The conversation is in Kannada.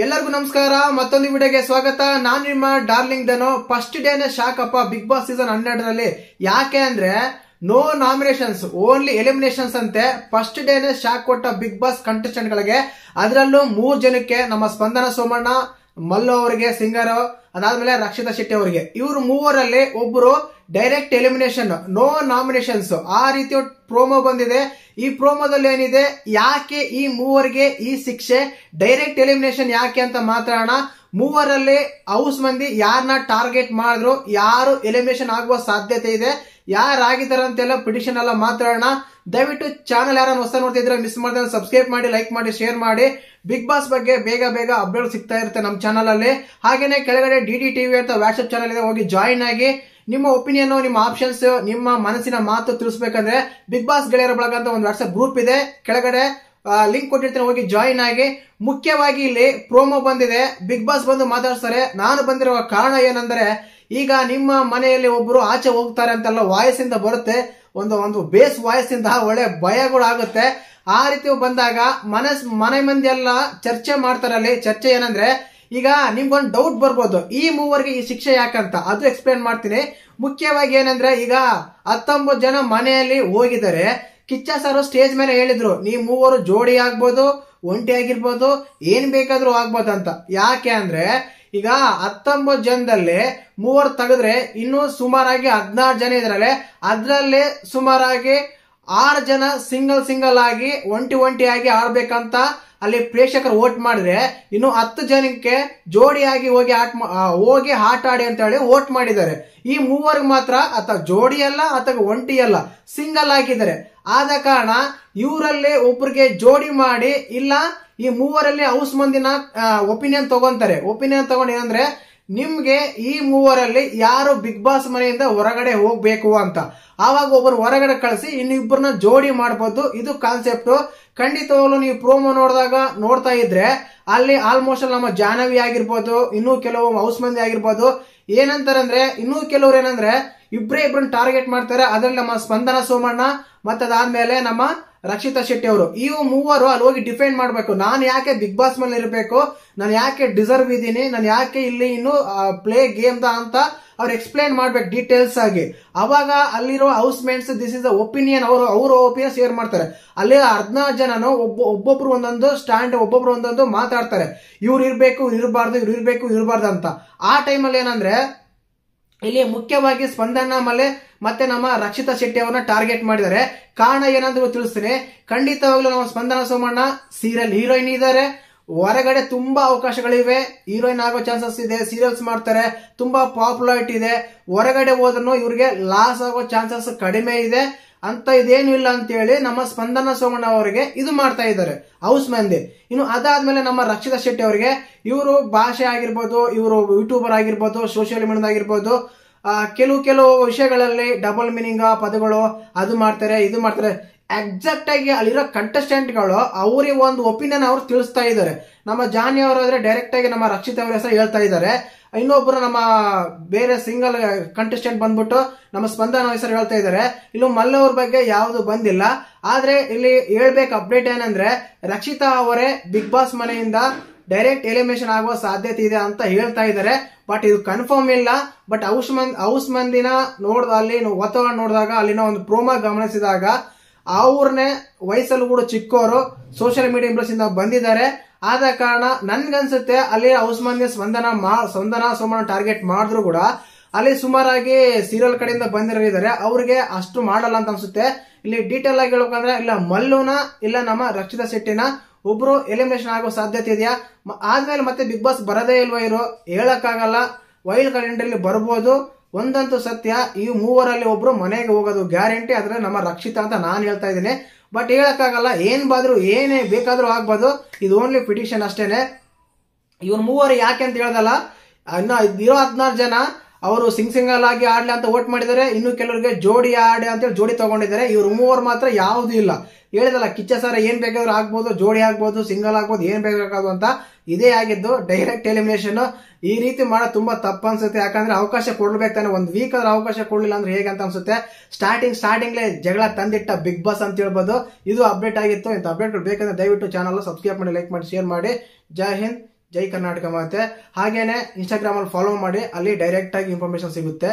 ಎಲ್ಲರಿಗೂ ನಮಸ್ಕಾರ. ಮತ್ತೊಂದು ವಿಡಿಯೋಗೆ ಸ್ವಾಗತ. ನಾನು ನಿಮ್ಮ ಡಾರ್ಲಿಂಗ್ ದನೋ. ಫಸ್ಟ್ ಡೇನೆ ಶಾಕ್ ಅಪ್ಪ ಬಿಗ್ ಬಾಸ್ ಸೀಸನ್ 12ರಲ್ಲಿ. ಯಾಕೆ ಅಂದ್ರೆ ನೋ ನಾಮಿನೇಷನ್ಸ್, ಓನ್ಲಿ ಎಲಿಮಿನೇಷನ್ಸ್ ಅಂತೆ. ಫಸ್ಟ್ ಡೇನೆ ಶಾಕ್ ಕೊಟ್ಟ ಬಿಗ್ ಬಾಸ್ ಕಂಟೆಸ್ಟೆಂಟ್ ಗಳಿಗೆ. ಅದರಲ್ಲೂ 3 ಜನಕ್ಕೆ, ನಮ್ಮ ಸ್ಪಂದನ ಸೋಮಣ್ಣ, ಮಲ್ಲು ಅವರಿಗೆ, ಸಿಂಗರ್, ಅದಾದ್ಮೇಲೆ ರಕ್ಷಿತಾ ಶೆಟ್ಟಿ ಅವರಿಗೆ. ಇವರು ಮೂವರಲ್ಲಿ ಒಬ್ಬರು ಡೈರೆಕ್ಟ್ ಎಲಿಮಿನೇಷನ್, ನೋ ನಾಮಿನೇಷನ್ಸ್. ಆ ರೀತಿ ಪ್ರೋಮೋ ಬಂದಿದೆ. ಈ ಪ್ರೋಮೋದಲ್ಲಿ ಏನಿದೆ, ಯಾಕೆ ಈ ಮೂವರಿಗೆ ಈ ಶಿಕ್ಷೆ, ಡೈರೆಕ್ಟ್ ಎಲಿಮಿನೇಷನ್ ಯಾಕೆ ಅಂತ ಮಾತಾಡೋಣ. ಮೂವರಲ್ಲಿ ಹೌಸ್ ಮಂದಿ ಯಾರನ್ನ ಟಾರ್ಗೆಟ್ ಮಾಡಿದ್ರು, ಯಾರು ಎಲಿಮಿನೇಷನ್ ಆಗುವ ಸಾಧ್ಯತೆ ಇದೆ, ಯಾರಾಗಿದ್ದಾರೆ ಅಂತೆಲ್ಲ ಪ್ರಿಡಿಕ್ಷನ್ ಎಲ್ಲ ಮಾತಾಡೋಣ. ದಯವಿಟ್ಟು ಚಾನಲ್ ಯಾರನ್ನ ಹೊಸ ನೋಡ್ತಿದ್ರೆ ಮಿಸ್ ಮಾಡಿದ್ರೆ ಸಬ್ಸ್ಕ್ರೈಬ್ ಮಾಡಿ, ಲೈಕ್ ಮಾಡಿ, ಶೇರ್ ಮಾಡಿ. ಬಿಗ್ ಬಾಸ್ ಬಗ್ಗೆ ಬೇಗ ಬೇಗ ಅಪ್ಡೇಟ್ ಸಿಗ್ತಾ ಇರುತ್ತೆ ನಮ್ಮ ಚಾನಲ್ ಅಲ್ಲಿ. ಹಾಗೇನೆ ಕೆಳಗಡೆ ಡಿಡಿ ಟಿವಿ ಅಂತ ವಾಟ್ಸ್ಆಪ್ ಚಾನಲ್ ಇದೆ, ಹೋಗಿ ಜಾಯಿನ್ ಆಗಿ. ನಿಮ್ಮ ಒಪಿನಿಯನ್, ನಿಮ್ಮ ಆಪ್ಷನ್ಸ್, ನಿಮ್ಮ ಮನಸ್ಸಿನ ಮಾತು ತಿಳಿಸಬೇಕಂದ್ರೆ ಬಿಗ್ ಬಾಸ್ ಗೆಳೆಯರ ಬಳಗ ಅಂತ ಒಂದು ವಾಟ್ಸ್ಆಪ್ ಗ್ರೂಪ್ ಇದೆ, ಕೆಳಗಡೆ ಲಿಂಕ್ ಕೊಟ್ಟಿರ್ತೀನಿ, ಹೋಗಿ ಜಾಯಿನ್ ಆಗಿ. ಮುಖ್ಯವಾಗಿ ಇಲ್ಲಿ ಪ್ರೋಮೋ ಬಂದಿದೆ, ಬಿಗ್ ಬಾಸ್ ಬಂದು ಮಾತಾಡ್ತಾರೆ. ನಾನು ಬಂದಿರುವ ಕಾರಣ ಏನಂದ್ರೆ, ಈಗ ನಿಮ್ಮ ಮನೆಯಲ್ಲಿ ಒಬ್ರು ಆಚೆ ಹೋಗ್ತಾರೆ ಅಂತೆಲ್ಲ ವಾಯ್ಸ್ ಇಂದ ಬರುತ್ತೆ, ಒಂದು ಬೇಸ್ ವಾಯ್ಸ್ ಇಂದ ಒಳ್ಳೆ ಭಯಗಳು ಆಗುತ್ತೆ. ಆ ರೀತಿ ಬಂದಾಗ ಮನೆ ಮಂದಿ ಎಲ್ಲ ಚರ್ಚೆ ಮಾಡ್ತಾರಲ್ಲಿ. ಚರ್ಚೆ ಏನಂದ್ರೆ, ಈಗ ನಿಮ್ಗೊಂದು ಡೌಟ್ ಬರ್ಬೋದು, ಈ ಮೂವರಿಗೆ ಈ ಶಿಕ್ಷೆ ಯಾಕಂತ. ಅದು ಎಕ್ಸ್ಪ್ಲೇನ್ ಮಾಡ್ತೀನಿ. ಮುಖ್ಯವಾಗಿ ಏನಂದ್ರೆ, ಈಗ 19 ಜನ ಮನೆಯಲ್ಲಿ ಹೋಗಿದ್ದಾರೆ. ಕಿಚ್ಚ ಸರ್ ಸ್ಟೇಜ್ ಮೇಲೆ ಹೇಳಿದ್ರು, ನೀವು ಮೂವರು ಜೋಡಿ ಆಗ್ಬೋದು, ಒಂಟಿ ಆಗಿರ್ಬೋದು, ಏನ್ ಬೇಕಾದ್ರೂ ಆಗ್ಬೋದು ಅಂತ. ಯಾಕೆ ಅಂದ್ರೆ, ಈಗ 19 ಜನದಲ್ಲಿ 3 ತೆಗೆದ್ರೆ ಇನ್ನು ಸುಮಾರಾಗಿ 16 ಜನ ಇದ್ರಲ್ಲೇ. ಅದ್ರಲ್ಲಿ ಸುಮಾರಾಗಿ 6 ಜನ ಸಿಂಗಲ್ ಆಗಿ ಒಂಟಿ ಆಗಿ ಆಡ್ಬೇಕಂತ ಅಲ್ಲಿ ಪ್ರೇಕ್ಷಕರು ವೋಟ್ ಮಾಡಿದ್ರೆ, ಇನ್ನು 10 ಜನಕ್ಕೆ ಜೋಡಿಯಾಗಿ ಹೋಗಿ ಆಟ ಆಡಿ ಅಂತ ಹೇಳಿ ವೋಟ್ ಮಾಡಿದ್ದಾರೆ. ಈ ಮೂವರಿಗೆ ಮಾತ್ರ ಜೋಡಿ ಅಲ್ಲ ಅಥವಾ ಒಂಟಿ ಅಲ್ಲ, ಸಿಂಗಲ್ ಆಗಿದ್ದಾರೆ. ಆದ ಕಾರಣ ಇವರಲ್ಲಿ ಒಬ್ಬರಿಗೆ ಜೋಡಿ ಮಾಡಿ, ಇಲ್ಲ ಈ ಮೂವರಲ್ಲಿ ಹೌಸ್ ಮಂದಿನ ಒಪಿನಿಯನ್ ತಗೊಂತಾರೆ. ಒಪಿನಿಯನ್ ತಗೊಂಡು ಏನಂದ್ರೆ, ನಿಮ್ಗೆ ಈ ಮೂವರಲ್ಲಿ ಯಾರು ಬಿಗ್ ಬಾಸ್ ಮನೆಯಿಂದ ಹೊರಗಡೆ ಹೋಗ್ಬೇಕು ಅಂತ. ಆವಾಗ ಒಬ್ಬರು ಹೊರಗಡೆ ಕಳಿಸಿ ಇನ್ನಿಬ್ಬರನ್ನ ಜೋಡಿ ಮಾಡಬಹುದು. ಇದು ಕಾನ್ಸೆಪ್ಟ್. ಖಂಡಿತವಾಗ್ಲೂ ನೀವು ಪ್ರೋಮೋ ನೋಡ್ತಾ ಇದ್ರೆ ಅಲ್ಲಿ ಆಲ್ಮೋಸ್ಟ್ ನಮ್ಮ ಜಾಹ್ನವಿ ಆಗಿರ್ಬೋದು, ಇನ್ನೂ ಕೆಲವು ಹೌಸ್ ಮಂದಿ ಆಗಿರ್ಬೋದು, ಏನಂತಾರಂದ್ರೆ, ಇನ್ನೂ ಕೆಲವ್ರು ಏನಂದ್ರೆ ಇಬ್ರನ್ನ ಟಾರ್ಗೆಟ್ ಮಾಡ್ತಾರೆ. ಅದ್ರಲ್ಲಿ ನಮ್ಮ ಸ್ಪಂದನ ಸೋಮಣ್ಣ ಮತ್ತೆ ಅದಾದ್ಮೇಲೆ ನಮ್ಮ ರಕ್ಷಿತಾ ಶೆಟ್ಟಿ ಅವರು. ಇವು ಮೂವರು ಅಲ್ಲಿ ಹೋಗಿ ಡಿಫೆಂಡ್ ಮಾಡ್ಬೇಕು, ನಾನು ಯಾಕೆ ಬಿಗ್ ಬಾಸ್ ಮೇಲೆ ಇರಬೇಕು, ನಾನು ಯಾಕೆ ಡಿಸರ್ವ್ ಇದ್ದೀನಿ, ನಾನು ಯಾಕೆ ಇಲ್ಲಿ ಇನ್ನು ಪ್ಲೇ ಗೇಮ್ ಅಂತ ಅವ್ರು ಎಕ್ಸ್ಪ್ಲೇನ್ ಮಾಡ್ಬೇಕು ಡೀಟೇಲ್ಸ್ ಆಗಿ. ಅವಾಗ ಅಲ್ಲಿರೋ house mates this is the opinion, ಅವರು ಒಪಿನಿಯನ್ ಶೇರ್ ಮಾಡ್ತಾರೆ. ಅಲ್ಲಿ 16 ಜನನು ಒಬ್ಬೊಬ್ರು ಒಂದೊಂದು ಸ್ಟ್ಯಾಂಡ್, ಒಬ್ಬೊಬ್ರು ಒಂದೊಂದು ಮಾತಾಡ್ತಾರೆ. ಇವ್ರು ಇರ್ಬೇಕು, ಇವ್ರು ಇರಬಾರ್ದು, ಇವ್ರು ಇರ್ಬೇಕು, ಇವ್ರು ಇರಬಾರ್ದು ಅಂತ. ಆ ಟೈಮಲ್ಲಿ ಏನಂದ್ರೆ, ಇಲ್ಲಿ ಮುಖ್ಯವಾಗಿ ಸ್ಪಂದನ ಮತ್ತೆ ನಮ್ಮ ರಕ್ಷಿತಾ ಶೆಟ್ಟಿ ಅವರನ್ನ ಟಾರ್ಗೆಟ್ ಮಾಡಿದ್ದಾರೆ. ಕಾರಣ ಏನಂತ ತಿಳಿಸ್ತೀನಿ. ಖಂಡಿತವಾಗ್ಲೂ ನಮ್ಮ ಸ್ಪಂದನ ಸೋಮಣ್ಣ ಸೀರಿಯಲ್ ಹೀರೋಯಿನ್ ಇದ್ದಾರೆ, ಹೊರಗಡೆ ತುಂಬಾ ಅವಕಾಶಗಳಿವೆ, ಹೀರೋಯಿನ್ ಆಗೋ ಚಾನ್ಸಸ್ ಇದೆ, ಸೀರಿಯಲ್ಸ್ ಮಾಡ್ತಾರೆ, ತುಂಬಾ ಪಾಪ್ಯುಲಾರಿಟಿ ಇದೆ. ಹೊರಗಡೆ ಹೋದ್ರೂ ಇವ್ರಿಗೆ ಲಾಸ್ ಆಗೋ ಚಾನ್ಸಸ್ ಕಡಿಮೆ ಇದೆ ಅಂತ. ಇದೇನು ಇಲ್ಲ ಅಂತ ಹೇಳಿ ನಮ್ಮ ಸ್ಪಂದನ ಸೋಮಣ್ಣ ಅವರಿಗೆ ಇದು ಮಾಡ್ತಾ ಇದ್ದಾರೆ ಹೌಸ್ ಮಂದಿ. ಇನ್ನು ಅದಾದ್ಮೇಲೆ ನಮ್ಮ ರಕ್ಷಿತಾ ಶೆಟ್ಟಿ ಅವರಿಗೆ, ಇವರು ಭಾಷೆ ಆಗಿರ್ಬೋದು, ಇವರು ಯೂಟ್ಯೂಬರ್ ಆಗಿರ್ಬೋದು, ಸೋಷಿಯಲ್ ಮೀಡಿಯಾ ಆಗಿರ್ಬೋದು, ಕೆಲವು ವಿಷಯಗಳಲ್ಲಿ ಡಬಲ್ ಮೀನಿಂಗ್ ಪದಗಳು ಅದು ಮಾಡ್ತಾರೆ, ಇದು ಮಾಡ್ತಾರೆ. ಎಕ್ಸಾಕ್ಟ್ ಆಗಿ ಅಲ್ಲಿರೋ ಕಂಟೆಸ್ಟೆಂಟ್ಗಳು ಅವ್ರಿಗೆ ಒಂದು ಒಪಿನಿಯನ್ ಅವ್ರು ತಿಳಿಸ್ತಾ ಇದ್ದಾರೆ. ನಮ್ಮ ಜಾನಿ ಅವರಾದ್ರೆ ಡೈರೆಕ್ಟ್ ಆಗಿ ನಮ್ಮ ರಕ್ಷಿತಾ ಅವರ ಹೆಸರು ಹೇಳ್ತಾ ಇದ್ದಾರೆ. ಇನ್ನೊಬ್ರು ನಮ್ಮ ಬೇರೆ ಸಿಂಗಲ್ ಕಂಟೆಸ್ಟೆಂಟ್ ಬಂದ್ಬಿಟ್ಟು ನಮ್ಮ ಸ್ಪಂದನ ಹೆಸರು ಹೇಳ್ತಾ ಇದ್ದಾರೆ. ಇನ್ನು ಮಲ್ಲವ್ರ ಬಗ್ಗೆ ಯಾವುದು ಬಂದಿಲ್ಲ. ಆದ್ರೆ ಇಲ್ಲಿ ಹೇಳ್ಬೇಕು ಅಪ್ಡೇಟ್ ಏನಂದ್ರೆ, ರಕ್ಷಿತಾ ಅವರೇ ಬಿಗ್ ಬಾಸ್ ಮನೆಯಿಂದ ಡೈರೆಕ್ಟ್ ಎಲಿಮಿನೇಷನ್ ಆಗುವ ಸಾಧ್ಯತೆ ಇದೆ ಅಂತ ಹೇಳ್ತಾ ಇದ್ದಾರೆ. ಬಟ್ ಇದು ಕನ್ಫರ್ಮ್ ಇಲ್ಲ. ಬಟ್ ಹೌಸ್ ಮಂದಿನ ಅಲ್ಲಿ ವಾತಾವರಣ ನೋಡಿದಾಗ, ಅಲ್ಲಿನ ಒಂದು ಪ್ರೋಮೋ ಗಮನಿಸಿದಾಗ, ಅವ್ರನ್ನೇ ವಯಸ್ಸಲ್ಲೂ ಕೂಡ ಚಿಕ್ಕವರು, ಸೋಷಿಯಲ್ ಮೀಡಿಯಾ ಇಂಪ್ರೆಸ್ ಇಂದ ಬಂದಿದ್ದಾರೆ. ಆದ ಕಾರಣ ನನ್ಗನ್ಸುತ್ತೆ ಅಲ್ಲಿ ಹೌಸ್ ಮಂದಿ ಸ್ಪಂದನ ಸೋಮಣ್ಣ ಟಾರ್ಗೆಟ್ ಮಾಡಿದ್ರು ಕೂಡ ಅಲ್ಲಿ ಸುಮಾರಾಗಿ ಸೀರಿಯಲ್ ಕಡೆಯಿಂದ ಬಂದಿರೋರಿದ್ದಾರೆ, ಅವ್ರಿಗೆ ಅಷ್ಟು ಮಾಡಲ್ಲ ಅಂತ ಅನ್ಸುತ್ತೆ. ಇಲ್ಲಿ ಡೀಟೇಲ್ ಆಗಿ ಹೇಳ್ಬೇಕಂದ್ರೆ, ಇಲ್ಲ ಮಲ್ಲುನ ಇಲ್ಲ ನಮ್ಮ ರಕ್ಷಿತಾ ಶೆಟ್ಟಿನ ಒಬ್ರು ಎಲಿಮಿನೇಷನ್ ಆಗೋ ಸಾಧ್ಯತೆ ಇದೆಯಾ. ಆದ್ಮೇಲೆ ಮತ್ತೆ ಬಿಗ್ ಬಾಸ್ ಬರದೇ ಇಲ್ವಾ ಇರೋ ಹೇಳಕ್ಕಾಗಲ್ಲ. ವೈಲ್ಡ್ ಕಾರ್ಡ್ ಎಂಟ್ರಿಯಲ್ಲಿ ಬರ್ಬೋದು. ಒಂದಂತೂ ಸತ್ಯ, ಈ ಮೂವರಲ್ಲಿ ಒಬ್ರು ಮನೆಗೆ ಹೋಗೋದು ಗ್ಯಾರಂಟಿ. ಆದ್ರೆ ನಮ್ಮ ರಕ್ಷಿತಾ ಅಂತ ನಾನು ಹೇಳ್ತಾ ಇದ್ದೀನಿ. ಬಟ್ ಹೇಳಕ್ಕಾಗಲ್ಲ, ಏನೇ ಬೇಕಾದ್ರೂ ಆಗ್ಬೋದು. ಇದು ಓನ್ಲಿ ಪಿಟಿಷನ್ ಅಷ್ಟೇನೆ. ಇವ್ರ ಮೂವರು ಯಾಕೆ ಅಂತ ಹೇಳ್ದಲ್ಲ, ಇರೋ 16 ಜನ ಅವರು ಸಿಂಗಲ್ ಆಗಿ ಆಡ್ಲಿ ಅಂತ ವೋಟ್ ಮಾಡಿದ್ದಾರೆ. ಇನ್ನು ಕೆಲವರಿಗೆ ಜೋಡಿ ಆಡಿ ಅಂತೇಳಿ ಜೋಡಿ ತಗೊಂಡಿದ್ದಾರೆ. ಇವ್ರು ಮೂವರು ಮಾತ್ರ ಯಾವುದೂ ಇಲ್ಲ. ಹೇಳಿದಲ್ಲ, ಕಿಚ್ಚ ಸರ ಏನ್ ಬೇಕಾದ್ರೂ ಆಗ್ಬೋದು, ಜೋಡಿ ಆಗ್ಬೋದು, ಸಿಂಗಲ್ ಆಗ್ಬೋದು, ಏನ್ ಬೇಕಾಗದು ಅಂತ. ಇದೇ ಆಗಿದ್ದು ಡೈರೆಕ್ಟ್ ಎಲಿಮಿನೇಷನ್. ಈ ರೀತಿ ಮಾಡೋದು ತುಂಬಾ ತಪ್ಪು ಅನ್ಸುತ್ತೆ. ಯಾಕಂದ್ರೆ ಅವಕಾಶ ಕೊಡ್ಬೇಕು ತಾನೆ. ಒಂದು ವೀಕ್ ಆದ್ರೆ ಅವಕಾಶ ಕೊಡ್ಲಿಲ್ಲ ಅಂದ್ರೆ ಹೇಗೆ ಅಂತ ಅನ್ಸುತ್ತೆ. ಸ್ಟಾರ್ಟಿಂಗ್ಲೇ ಜಗಳ ತಂದಿಟ್ಟ ಬಿಗ್ ಬಾಸ್ ಅಂತ ಹೇಳ್ಬೋದು. ಇದು ಅಪ್ಡೇಟ್ ಆಗಿತ್ತು. ಇಂಥ ಅಪ್ಡೇಟ್ ಬೇಕಂದ್ರೆ ದಯವಿಟ್ಟು ಚಾನಲ್ ಸಬ್ಸ್ಕ್ರೈಬ್ ಮಾಡಿ, ಲೈಕ್ ಮಾಡಿ, ಶೇರ್ ಮಾಡಿ. ಜೈ ಹಿಂದ್, ಜೈ ಕರ್ನಾಟಕ ಮತ್ತೆ ಹಾಗೇನೆ ಇನ್ಸ್ಟಾಗ್ರಾಮ್ ಅಲ್ಲಿ ಫಾಲೋ ಮಾಡಿ, ಅಲ್ಲಿ ಡೈರೆಕ್ಟ್ ಆಗಿ ಇನ್ಫಾರ್ಮೇಶನ್ ಸಿಗುತ್ತೆ.